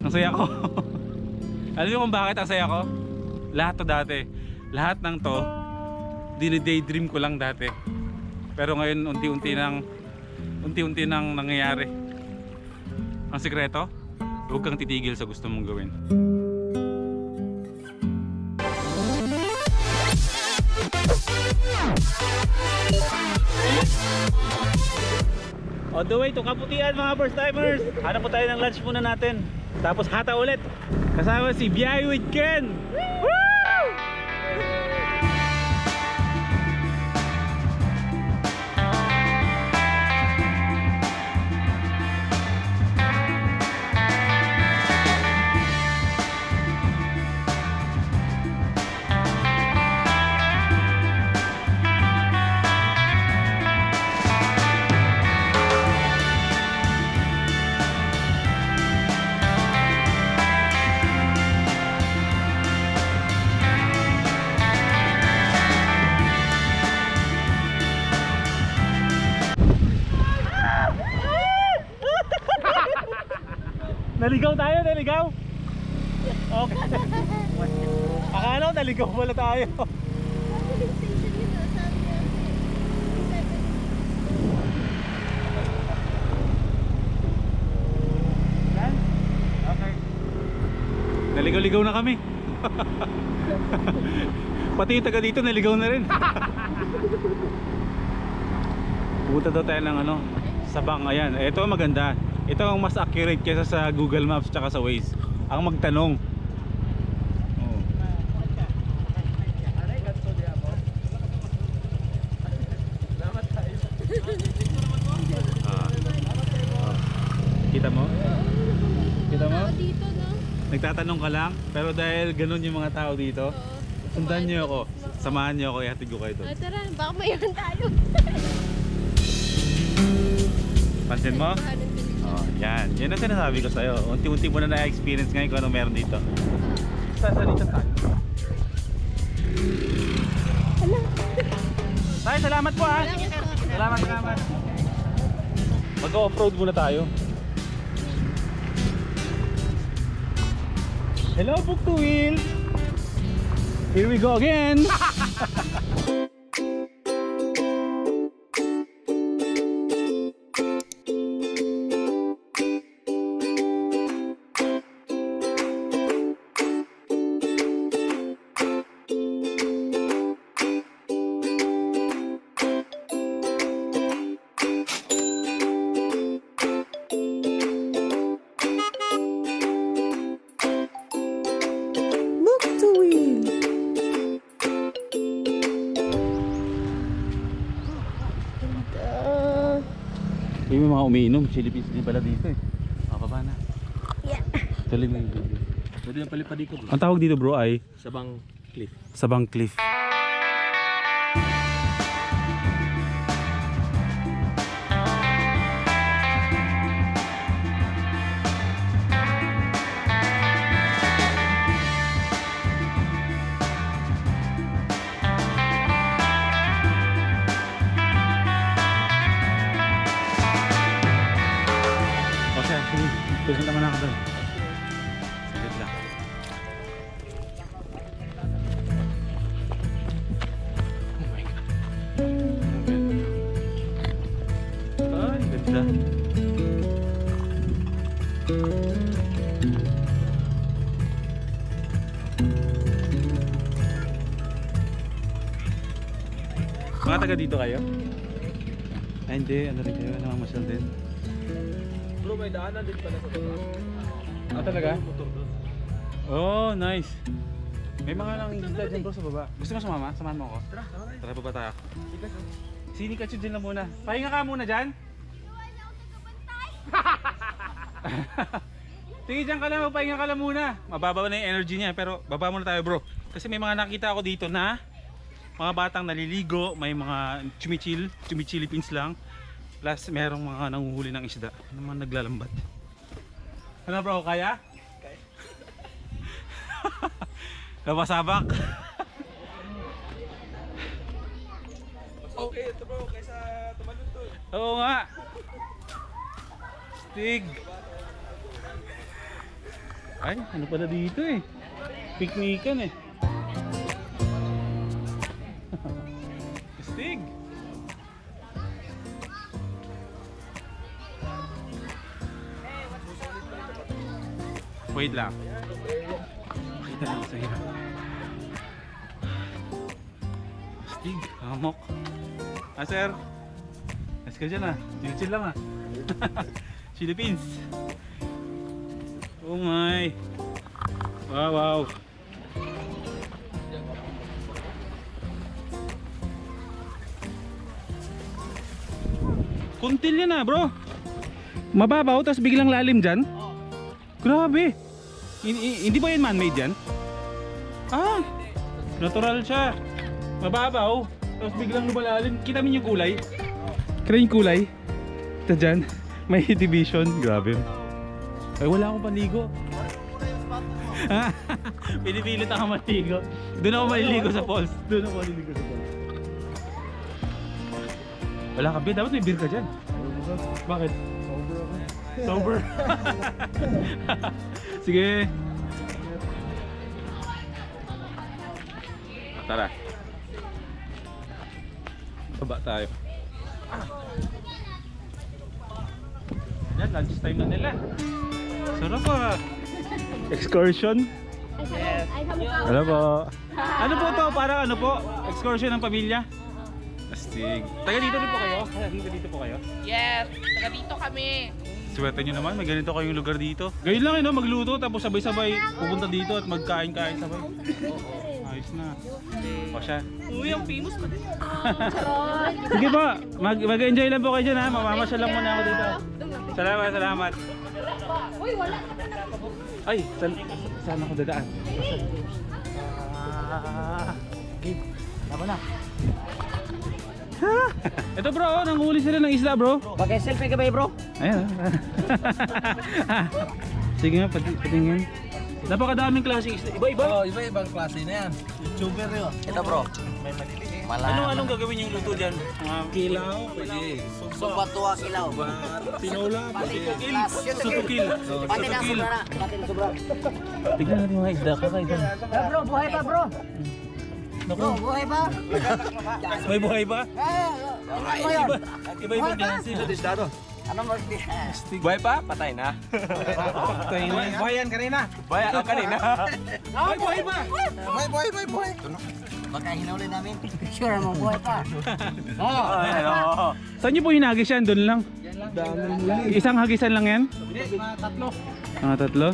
Ang saya ko. Alam niyo kung bakit ang saya ko? Lahat to dati. Lahat ng to dinidaydream ko lang dati. Pero ngayon unti-unti nang nangyayari. Ang sikreto, huwag kang titigil sa gusto mong gawin. On the way to Kaputian mga first timers. Hanap po tayo ng lunch muna natin. Tapos hata ulit. Kasama si Biyahe with Ken. Woo! Naligaw tayo, naligaw. Okay. Akala ko naligaw pala tayo. Okay. Naligaw-ligaw na kami. Pati yung taga dito naligaw na rin. Pumunta daw tayo ng ano, Sabang. Ayan, ito maganda. Ito ang mas accurate kaysa sa Google Maps tsaka sa Waze. Ang magtanong. Oh. Kita mo? Kita mo? Nagtatanong ka lang, pero dahil ganun yung mga tao dito, sundan niyo ako. Samahan niyo ako, ihatid ko kayo doon. Tara, baka mayroon tayo. Pansin mo? Oh, yan. Yan ang sinasabi ko sa'yo. Unti-unti mo na na-experience ngayon kung ano meron dito. Sasalita tayo. Tayo, salamat po ha. Salamat, salamat. Mag-off-road muna tayo. Hello, Book to Wheel. Here we go again. May mga umiinom, Philippines din pala dito eh. Baba na. Yeah. Tuloy mo yung video. Pwede yung palipadikod. Ang tawag dito bro ay? Sabang Cliff. Sabang Cliff. Sige, naman ako doon. Saglit lang. Oh my God. Ay, ganda. Mga taga dito kayo? Ay hindi, ano rin kayo, namamasyal din. Bro, may daanan din pala sa baba. Ah, talaga? Oh, nice. May mga nang isda dyan bro sa baba. Gusto mo sumama? Samahan mo ako? Tara, tara tayo. Tara, baba tayo. Sini ka dyan lang muna. Pahinga ka muna dyan. Tingin dyan ka lang, magpahinga ka lang muna. Mababa na yung energy niya, pero baba muna tayo bro. Kasi may mga nakita ako dito na mga batang naliligo, may mga chimichilipins lang. Plus merong mga nanguhuli ng isda, naman naglalambat. Ano bro, kaya? Kaya. Napasabak. Okay, ito bro, kaysa tumalun to. Oo nga. Stig. Ay, ano pala dito eh. Piknikan eh. Astig. Wait lang. Kita lang sa hirap. Astig, hamok. Ah sir. Let's go dyan ah. Chill lang ah. Philippines. Oh my. Wow, wow. Kuntil yan ah bro. Mababaw tapos biglang lalim dyan. Grabe. Hindi ba yan man-made yan? Ah, natural siya. Mababaw tapos biglang lumalalim. Kita mo yung kulay? Kita yung kulay? Ito dyan. May division. Grabe. Ay wala akong paligo. Pinipilit ako maligo. Doon ako maliligo sa falls. Doon ako maliligo sa falls. Wala ka beer. Dapat may beer ka dyan. Bakit? Sober. Sige. Tara. Baba tayo. Yan, lunch time na nila. Sarap ah. Excursion. Ano po? Ano po to? Parang ano po? Excursion ng pamilya? Astig. Taga dito rin po kayo? Taga dito po kayo? Yes, taga dito kami. Swerte nyo naman, may ganito kayong lugar dito. Gayun lang no? Magluto tapos sabay-sabay pupunta dito at magkain-kain sabay. Ayos na. O siya. Uy, ang famous pa din. Sige po, mag-enjoy lang po kayo dyan ha. Mamamasyal lang muna ako dito. Salamat, salamat. Uy, wala. Ay, saan ako dadaan? Game, tama na. Ito bro, oh, nanghuli sila ng isda bro. Mag-selfie ka ba bro? Ayan. Sige nga, patingin. Napakadaming klaseng isda. Iba-iba. Oo, iba-ibang klase na yan. YouTuber yun. Ito bro. May maliliit. Anong gagawin yung luto dyan? Kilaw, pwede. Supa tuwa kilaw. Tinola, pwede. Sutukil. Pati na sobra na. Pati na sobra. Tignan natin yung mga isda. Kakaiba. Bro, buhay pa bro. Bro, buhay pa. May buhay ba? Ano yun? Iba-ibang klase. Ano mo? Buhay pa? Patay na. Patay na. Buhay yan kanina. Buhay ang kanina. Buhay ba? Buhay. Baka hinuli namin. Sure mo, buhay pa. Oo. Saan nyo po hinagis yan? Doon lang? Isang hagisan lang yan? Tatlo. Mga tatlo?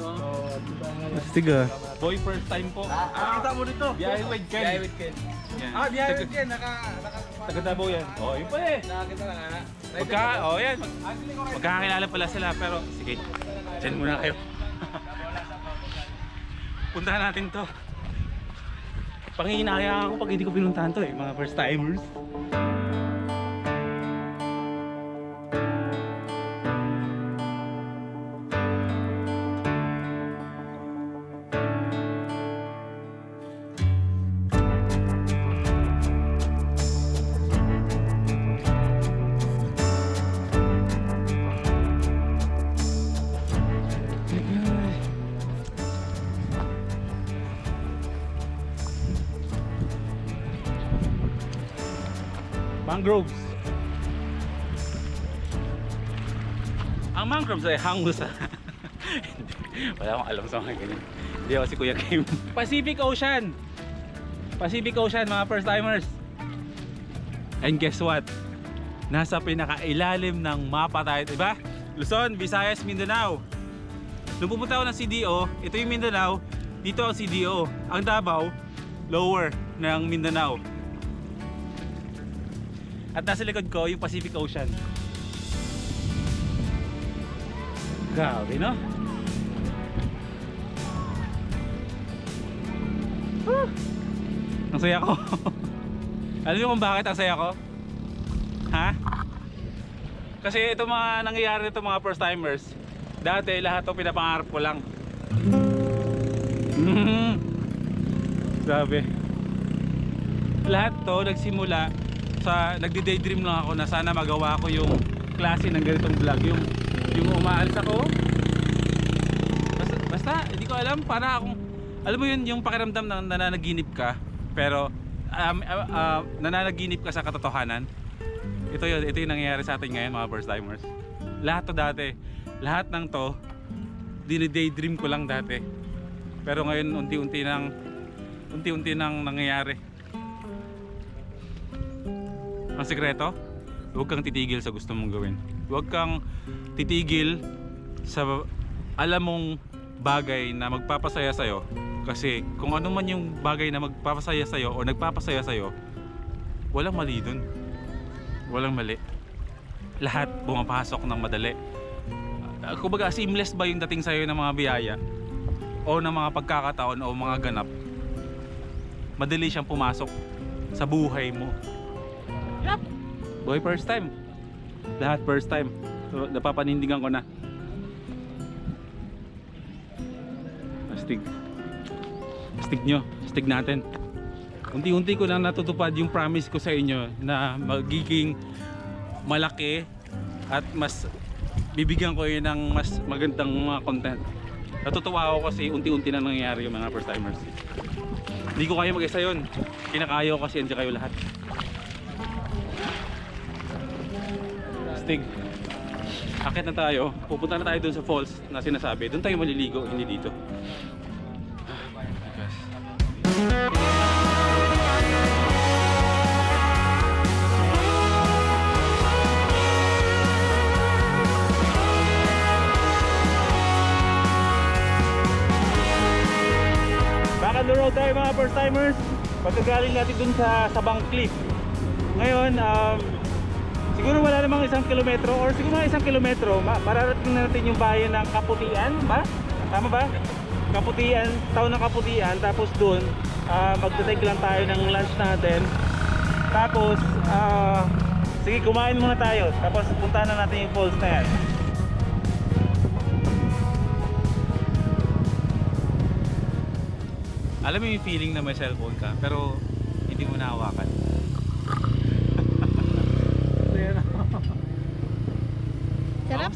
Oh. Astig ah. Boy, first time po. Kita mo dito. Biyahe with Ken. Biyahe with Ken. Yan. Biyahe with Ken. Taga Davao yan. Oh, yun pa eh. Nakakita lang ana. Oh yan. Magkakakilala pala sila pero sige. Diyan muna kayo. Puntahan natin to. Panginayang ako pag hindi ko pinuntahan to eh. Mga first timers. Mangroves. Ang mangroves ay hango sa wala akong alam sa mga ganyan. Hindi ako si Kuya Kim. Pacific Ocean. Pacific Ocean mga first timers. And guess what? Nasa pinakailalim ng mapa tayo, diba? Luzon, Visayas, Mindanao. Nung pupunta ako ng CDO, ito yung Mindanao, dito ang CDO. Ang Davao, lower ng Mindanao. At nasa likod ko yung Pacific Ocean. Grabe no? Ang saya ko. Alam niyo kung bakit ang saya ko? Ha? Kasi ito mga nangyayari nito mga first timers. Dati lahat ito pinapangarap ko lang. Grabe. Lahat to nagsimula sa nagdi-daydream lang ako na sana magawa ko yung klase ng ganitong vlog, yung umaalis ako basta Hindi ko alam, para akong, alam mo yun, yung pakiramdam na nananaginip ka, pero nananaginip ka sa katotohanan. Ito yung nangyayari sa atin ngayon mga first timers. Lahat to dati, lahat ng to, dinidaydream ko lang dati. Pero ngayon unti-unti nang nangyayari. Ang sikreto, huwag kang titigil sa gusto mong gawin. Huwag kang titigil sa alam mong bagay na magpapasaya sa'yo. Kasi kung ano man yung bagay na magpapasaya sa'yo o nagpapasaya sa'yo, walang mali dun. Walang mali. Lahat pumapasok ng madali. Kumbaga seamless ba yung dating sa'yo ng mga biyaya o ng mga pagkakataon o mga ganap? Madali siyang pumasok sa buhay mo. Yep. Boy, first time. Lahat first time. So, napapanindigan ko na. Astig. Astig nyo. Astig natin. Unti-unti ko lang natutupad yung promise ko sa inyo na magiging malaki at mas bibigyan ko yun ng mas magandang mga content. Natutuwa ako kasi unti-unti na nangyayari yung mga first timers. Hindi ko kaya mag-isa yun. Kinakaya ko kasi andyan kayo lahat. Astig. Akit na tayo. Pupunta na tayo dun sa falls na sinasabi. Dun tayo maliligo, hindi dito. Back on the road tayo mga first timers. Pagkagaling natin dun sa Sabang Cliff. Ngayon, siguro wala namang 1 kilometro or siguro mga 1 kilometro mararating na natin yung bayan ng Kaputian ba? Tama ba? Kaputian, town ng Kaputian. Tapos dun magte-take lang tayo ng lunch natin. Tapos sige, kumain muna tayo. Tapos puntahan na natin yung falls na yan. Alam mo yung feeling na may cellphone ka pero hindi mo nahawakan. Sarap.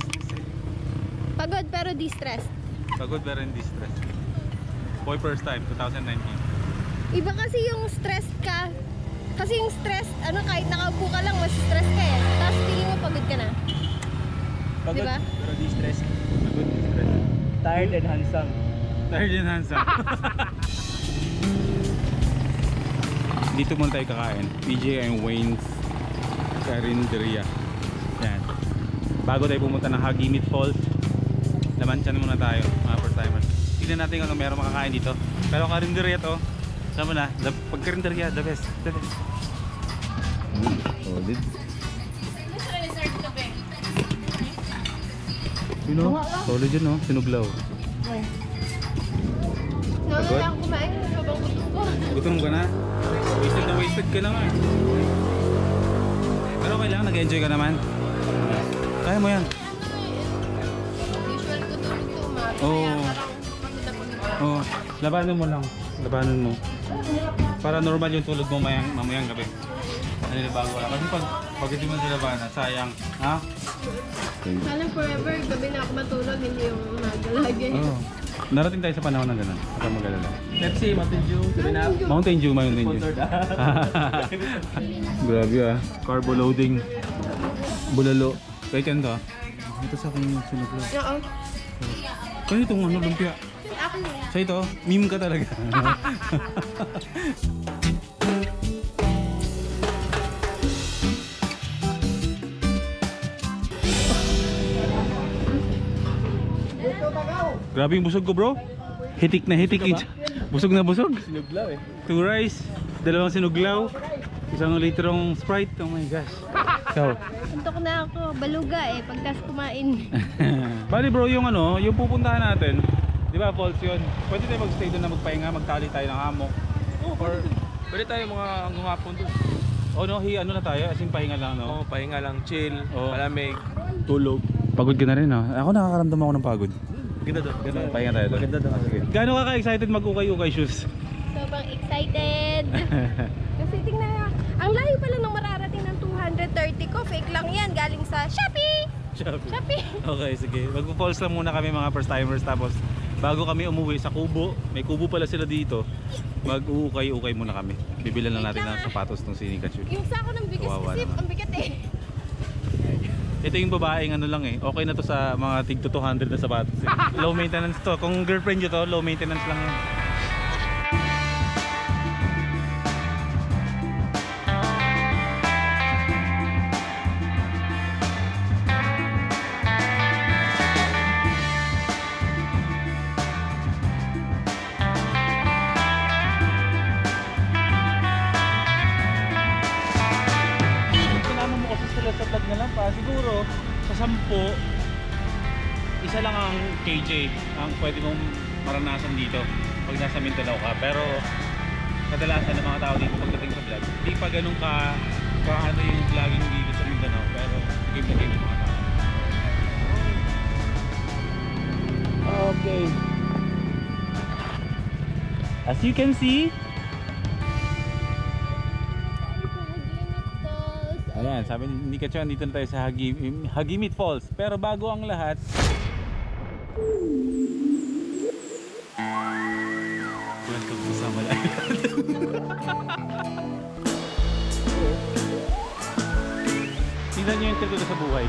Pagod pero di-stressed. Pagod pero hindi stress. Boy first time, 2019. Iba kasi yung stressed ka. Kasi yung stress, kahit nakaupo ka lang, mas stress ka eh. Tapos feeling mo pagod ka na. Pagod, Diba? pero di stress. Pagod, stress. Tired and handsome. Tired and handsome. Dito muna tayo kakain. PJ and Wayne's Carinderia. Yan. Bago tayo pumunta ng Hagimit Falls, lamantian muna tayo mga first timers. Tignan natin kung meron makakain dito. Pero Carinderia to, sama na, pag Carinderia, the best. The best. Solid. You know, solid yun no, sinuglaw. Nauna lang kumain, habang gutom ko. Gutom ka na? Wasted ka na nga. Pero okay lang, nag-enjoy ka naman. Kaya mo yan. Usual ko tulog to umaga. Oo. Kaya parang pagod na pagod. Oo, labanan mo lang. Labanan mo. Para normal yung tulog mo mamayang gabi. Naninibago wala. Kasi pag hindi mo nilabanan, sayang. Ha? Sana forever, gabi na ako matulog, hindi yung umaga lagi. Oo. Narating tayo sa panahon ng ganun. Huwag kang mag-alala. Pepsi, Mountain Dew, 7-Up. Mountain Dew. Sponsored Grabe ah. Carbo loading. Bulalo. Kaya yan to. Ito sa akin yung sinuglaw. Oo. Kaya itong lumpia. Akin na. Sa ito, meme ka talaga. Grabe yung busog ko bro. Hitik na hitik. Busog na busog. Sinuglaw eh. 2 rice, 2 sinuglaw, 1 litrong Sprite. Oh my gosh. So, Suntok na ako, baluga eh, pagkas kumain. bali bro, yung yung pupuntahan natin, di ba falls yun? Pwede tayo mag-stay doon na magpahinga, magtali tayo ng hammock. Or Pwede tayo mga ngumapon doon. ano na tayo, as in pahinga lang Oo, pahinga lang, chill, Oo. malamig. Tulog. Pagod ka na rin Ako nakakaramdam ako ng pagod. Ganda doon. Ganda. Pahinga tayo doon. Maganda doon. Sige. Gaano ka ka-excited mag-ukay-ukay shoes? Sobrang excited. Kasi tingnan nga, ang layo pala ng mararating ng 230 ko. Fake lang yan, galing sa Shopee! Shopee! Okay, sige. Magpo-falls lang muna kami mga first timers tapos bago kami umuwi sa Kubo, may Kubo pala sila dito, mag-uukay-ukay muna kami. Bibilan lang natin ng sapatos ng si Nikachu. Yung sako ng bigas Kawawa kasi naman. ang bigat eh. Ito yung babaeng ano lang eh. Okay na to sa mga tig 200 na sapatos eh. Low maintenance to. Kung girlfriend nyo to, low maintenance lang yan. Sinama mo kasi sila sa vlog na lang pa. Siguro sa 10, isa lang ang KJ ang pwede mong maranasan dito pag nasa Mindanao ka. Pero kadalasan ng mga tao dito pagdating sa vlog, hindi pa ganun ka ano yung vlogging dito sa Mindanao. Pero game na game yung mga tao. Okay. As you can see, ayan, sabi ni Kachuan, dito na tayo sa Hagimit Falls. Pero bago ang lahat, welcome to Samal Island. Tingnan nyo yung trip ko sa buhay.